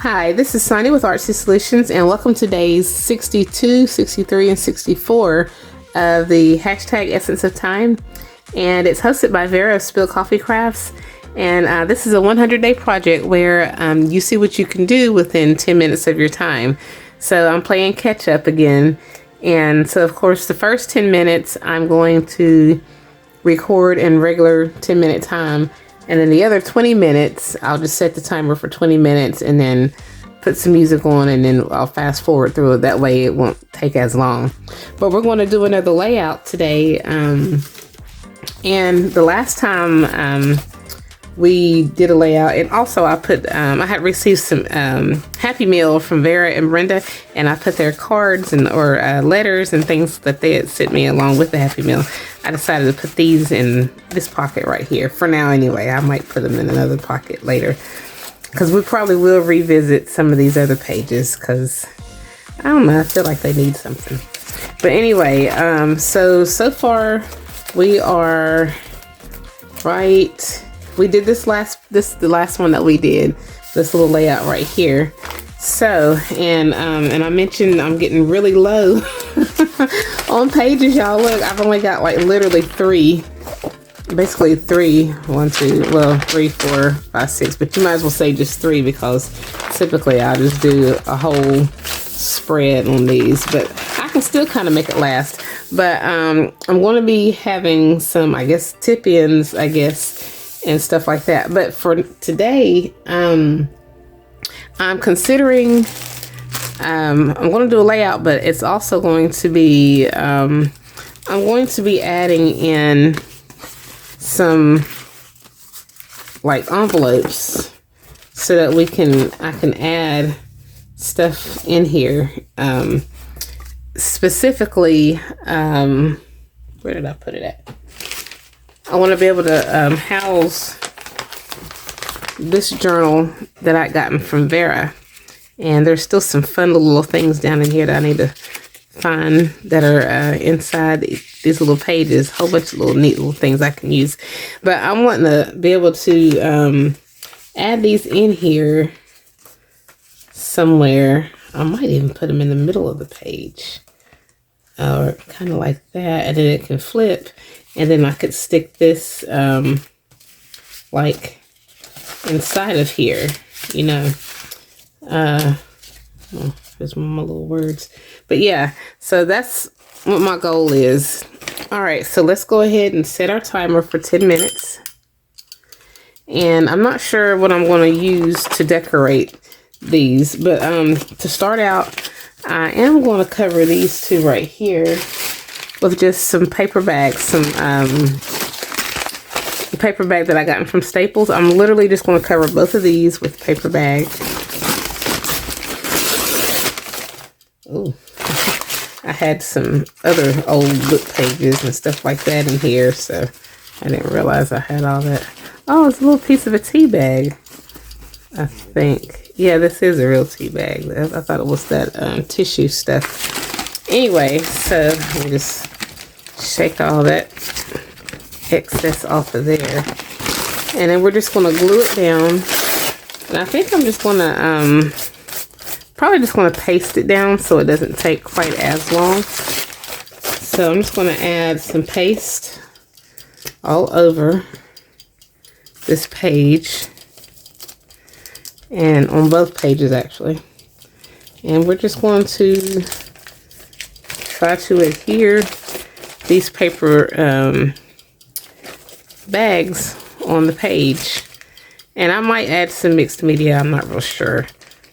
Hi, this is Sonny with Artsy Solutions, and welcome to days 62, 63, and 64 of the hashtag Essence of Time. And it's hosted by Vera of Spill Coffee Crafts. And this is a 100-day project where you see what you can do within 10 minutes of your time. So I'm playing catch up again. And so, of course, the first 10 minutes I'm going to record in regular 10-minute time. And then the other 20 minutes, I'll just set the timer for 20 minutes and then put some music on, and then I'll fast forward through it. That way it won't take as long. But we're going to do another layout today. And the last time we did a layout, and also I put, I had received some Happy Meal from Vera and Brenda, and I put their cards and or letters and things that they had sent me along with the Happy Meal. I decided to put these in this pocket right here for now anyway. I might put them in another pocket later, because we probably will revisit some of these other pages, because I don't know, I feel like they need something. But anyway, so far we are right. We did the last one that we did, this little layout right here. So, and I mentioned I'm getting really low on pages, y'all. Look, I've only got like literally basically three, 1, 2, well, 3, 4, 5, 6, but you might as well say just 3, because typically I just do a whole spread on these, but I can still kind of make it last. But I'm going to be having some, I guess, tip-ins, I guess, and stuff like that. But for today, I'm considering, I'm going to do a layout, but it's also going to be, I'm going to be adding in some like envelopes so that I can add stuff in here. Specifically, where did I put it at? I want to be able to house this journal that I gotten from Vera, and there's still some fun little things down in here that I need to find that are inside these little pages. A whole bunch of little neat little things I can use, but I'm wanting to be able to add these in here somewhere. I might even put them in the middle of the page, or kind of like that, and then it can flip, and then I could stick this like inside of here, you know. Oh, there's my little words, but yeah, so that's what my goal is. All right, so let's go ahead and set our timer for 10 minutes. And I'm not sure what I'm going to use to decorate these, but to start out, I am going to cover these two right here with just some paper bags, some paper bag that I got from Staples. I'm literally just going to cover both of these with paper bag. Ooh. I had some other old book pages and stuff like that in here, so I didn't realize I had all that. Oh, it's a little piece of a tea bag, I think. Yeah, this is a real tea bag. I thought it was that tissue stuff. Anyway, so let me just shake all that excess off of there, and then we're just going to glue it down. And I think I'm just going to probably just going to paste it down so it doesn't take quite as long. So I'm just going to add some paste all over this page, and on both pages actually. And we're just going to try to adhere these paper bags on the page. And I might add some mixed media, I'm not real sure,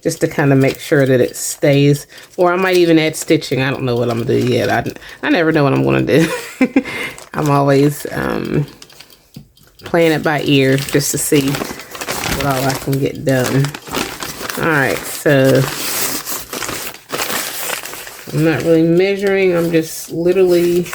just to kind of make sure that it stays. Or I might even add stitching. I don't know what I'm gonna do yet. I never know what I'm gonna do. I'm always playing it by ear just to see what all I can get done. Alright, so I'm not really measuring, I'm just literally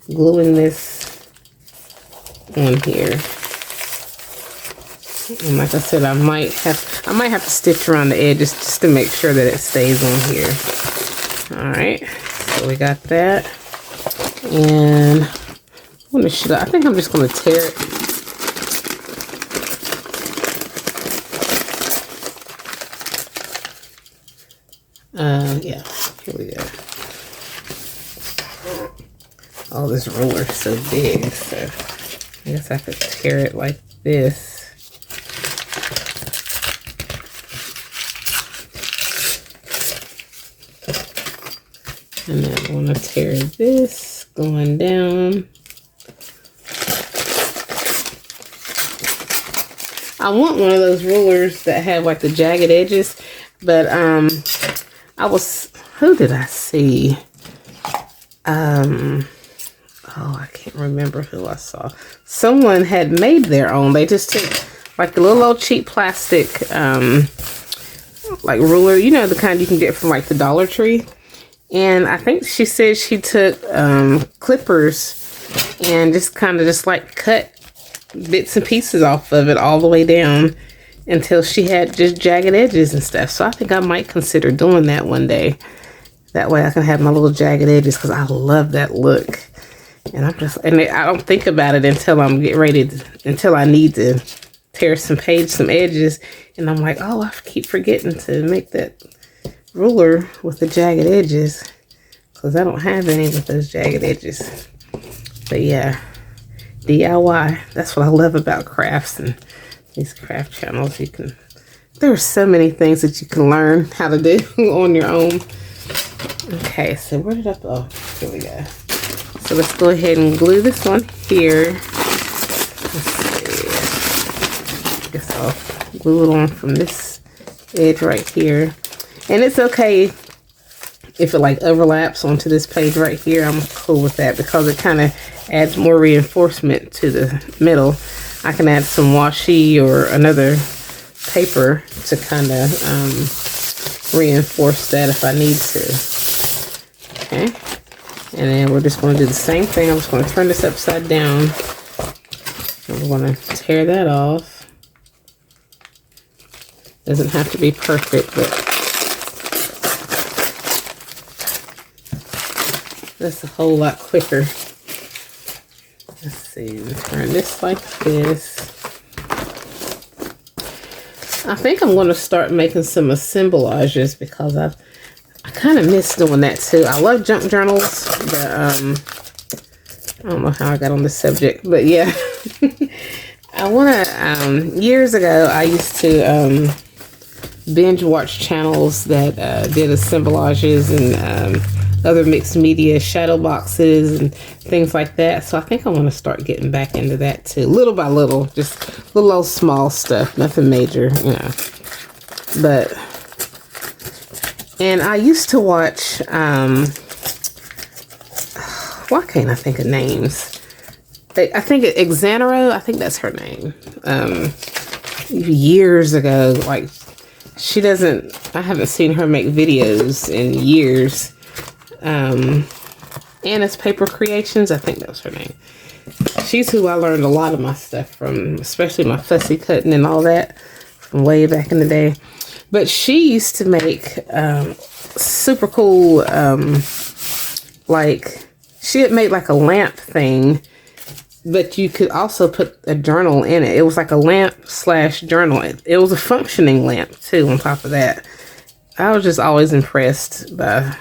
gluing this on here. And like I said, I might have to stitch around the edges just to make sure that it stays on here. Alright, so we got that. And I think I'm just gonna tear it. Yeah, here we go. Oh, this ruler's so big, so I guess I could tear it like this. And then I want to tear this going down. I want one of those rulers that have like the jagged edges, but who did I see? Oh, I can't remember who I saw. Someone had made their own. They just took like a little old cheap plastic like ruler, you know, the kind you can get from like the Dollar Tree. And I think she said she took clippers and just like cut bits and pieces off of it all the way down until she had just jagged edges and stuff. So I think I might consider doing that one day. That way I can have my little jagged edges, because I love that look. And I don't think about it until I'm getting ready until I need to tear some edges. And I'm like, oh, I keep forgetting to make that ruler with the jagged edges, because I don't have any with those jagged edges. But yeah, DIY, that's what I love about crafts and these craft channels. There are so many things that you can learn how to do on your own. Okay, so where did I go? Oh, here we go. So let's go ahead and glue this one here. Let's see. I guess I'll glue it on from this edge right here. And it's okay if it like overlaps onto this page right here. I'm cool with that, because it kind of adds more reinforcement to the middle. I can add some washi or another paper to kind of reinforce that if I need to. Okay. And then we're just going to do the same thing. I'm just going to turn this upside down. And we're going to tear that off. Doesn't have to be perfect, but that's a whole lot quicker. Let's see, turn this like this. I think I'm going to start making some assemblages, because I kind of miss doing that too. I love junk journals, but I don't know how I got on this subject, but yeah. I want to, years ago, I used to binge watch channels that did assemblages and other mixed media, shadow boxes and things like that. So I think I want to start getting back into that too, little by little, just little old small stuff, nothing major, you know. But, and I used to watch, why can't I think of names? I think xannero, I think that's her name. Years ago, like I haven't seen her make videos in years. Anna's Papercreations, I think that was her name. She's who I learned a lot of my stuff from, especially my fussy cutting and all that from way back in the day. But she used to make super cool, like, she had made like a lamp thing, but you could also put a journal in it. It was like a lamp / journal. It was a functioning lamp too on top of that. I was just always impressed by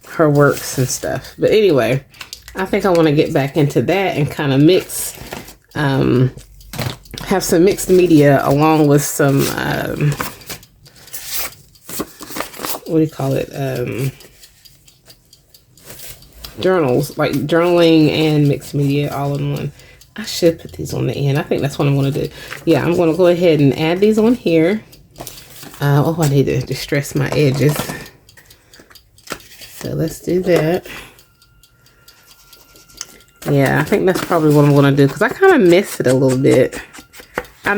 her works and stuff. But anyway, I think I want to get back into that and kind of mix, have some mixed media along with some, what do you call it? Journals, like journaling and mixed media all in one. I should put these on the end. I think that's what I'm going to do. Yeah, I'm going to go ahead and add these on here. Oh, I need to distress my edges. So let's do that. Yeah, I think that's probably what I'm going to do, because I kind of miss it a little bit. I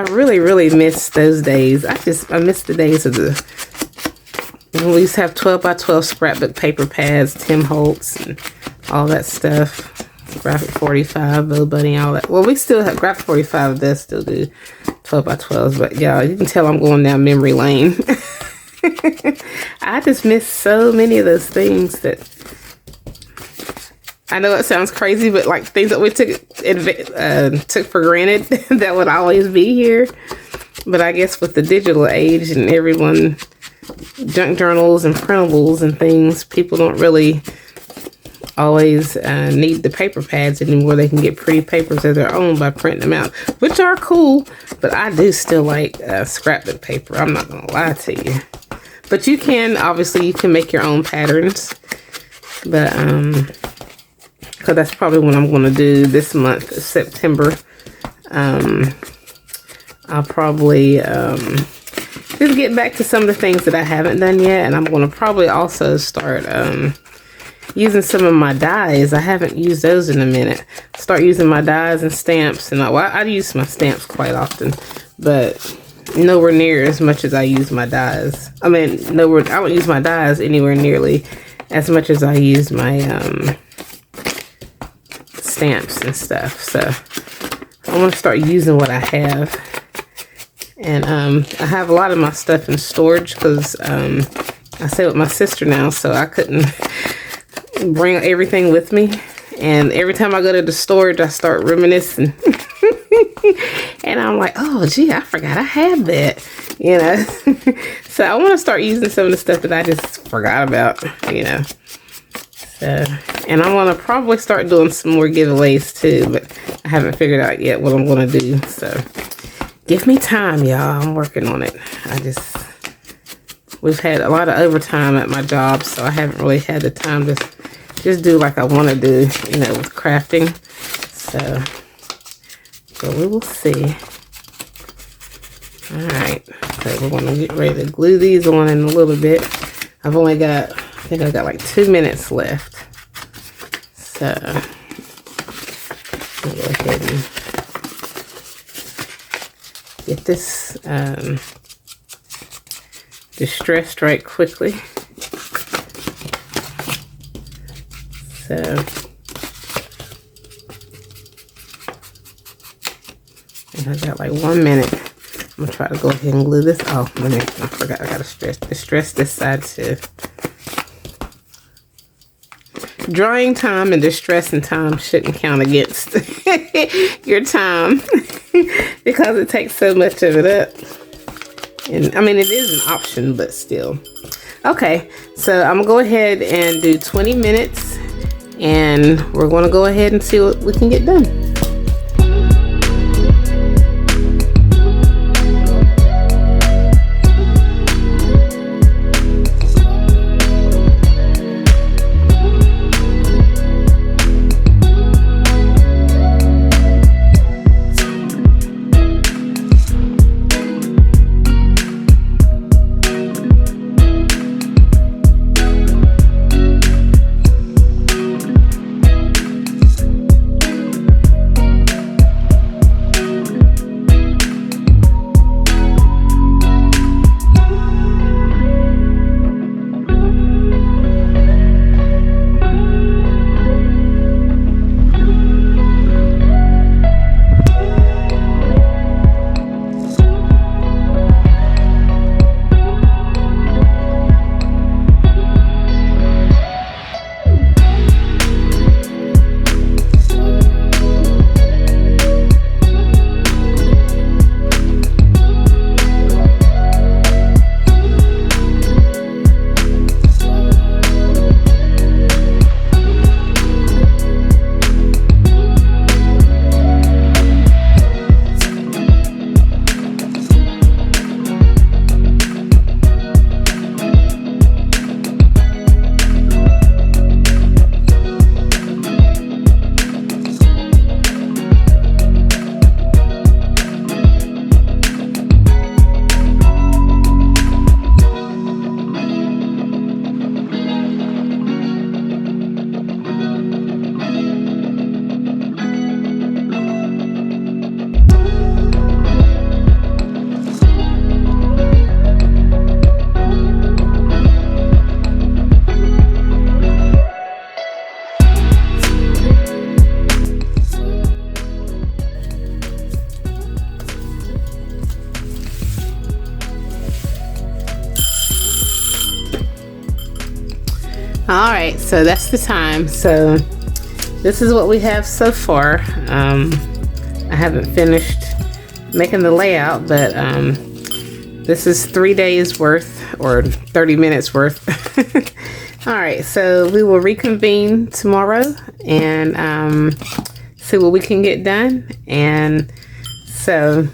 really, really miss those days. I miss the days of we used to have 12 by 12 scrapbook paper pads, Tim Holtz, and all that stuff. Graphic 45, Bo Bunny, all that. Well, we still have Graphic 45 does still do 12 by 12s, but yeah, you can tell I'm going down memory lane. I just miss so many of those things that I know it sounds crazy, but like things that we took for granted that would always be here. But I guess with the digital age and everyone junk journals and printables and things, people don't really always need the paper pads anymore. They can get pretty papers of their own by printing them out, which are cool, but I do still like scrapbook paper. I'm not gonna lie to you. But you can, obviously, you can make your own patterns. But, because that's probably what I'm gonna do this month, September. I'll probably just get back to some of the things that I haven't done yet, and I'm gonna probably also start using some of my dies. I haven't used those in a minute. Start using my dies and stamps, and I use my stamps quite often, but nowhere near as much as I use my dies. I mean, I don't use my dies anywhere nearly as much as I use my stamps and stuff. So I want to start using what I have, and I have a lot of my stuff in storage because I stay with my sister now, so I couldn't bring everything with me, and every time I go to the storage I start reminiscing. And I'm like, oh gee, I forgot I had that, you know. So I want to start using some of the stuff that I just forgot about, you know. So, and I want to probably start doing some more giveaways too, but I haven't figured out yet what I'm going to do. So give me time, y'all. I'm working on it. We've had a lot of overtime at my job, so I haven't really had the time to just do like I want to do, you know, with crafting. So we will see. Alright, so we're going to get ready to glue these on in a little bit. I've only got, I think I've got like 2 minutes left. So I'll go ahead and get this distressed right quickly. So I got like 1 minute. I'm gonna try to go ahead and glue this. Oh, I forgot. I gotta distress this side too. Drying time and distressing time shouldn't count against your time because it takes so much of it up. And I mean, it is an option, but still. Okay, so I'm gonna go ahead and do 20 minutes, and we're gonna go ahead and see what we can get done. All right, so that's the time. So this is what we have so far. I haven't finished making the layout, but this is 3 days worth or 30 minutes worth. All right, so we will reconvene tomorrow and see what we can get done. And so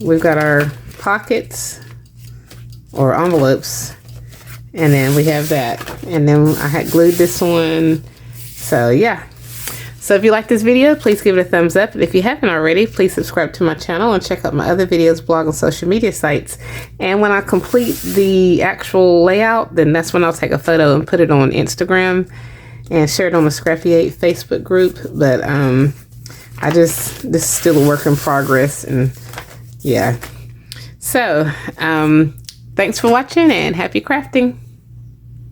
we've got our pockets or envelopes, and then we have that, and then I had glued this one. So yeah, so if you like this video, please give it a thumbs up, and if you haven't already, please subscribe to my channel and check out my other videos, blog, and social media sites. And when I complete the actual layout, then that's when I'll take a photo and put it on Instagram and share it on the Scrappy 8 Facebook group. But this is still a work in progress, and yeah. So thanks for watching and happy crafting.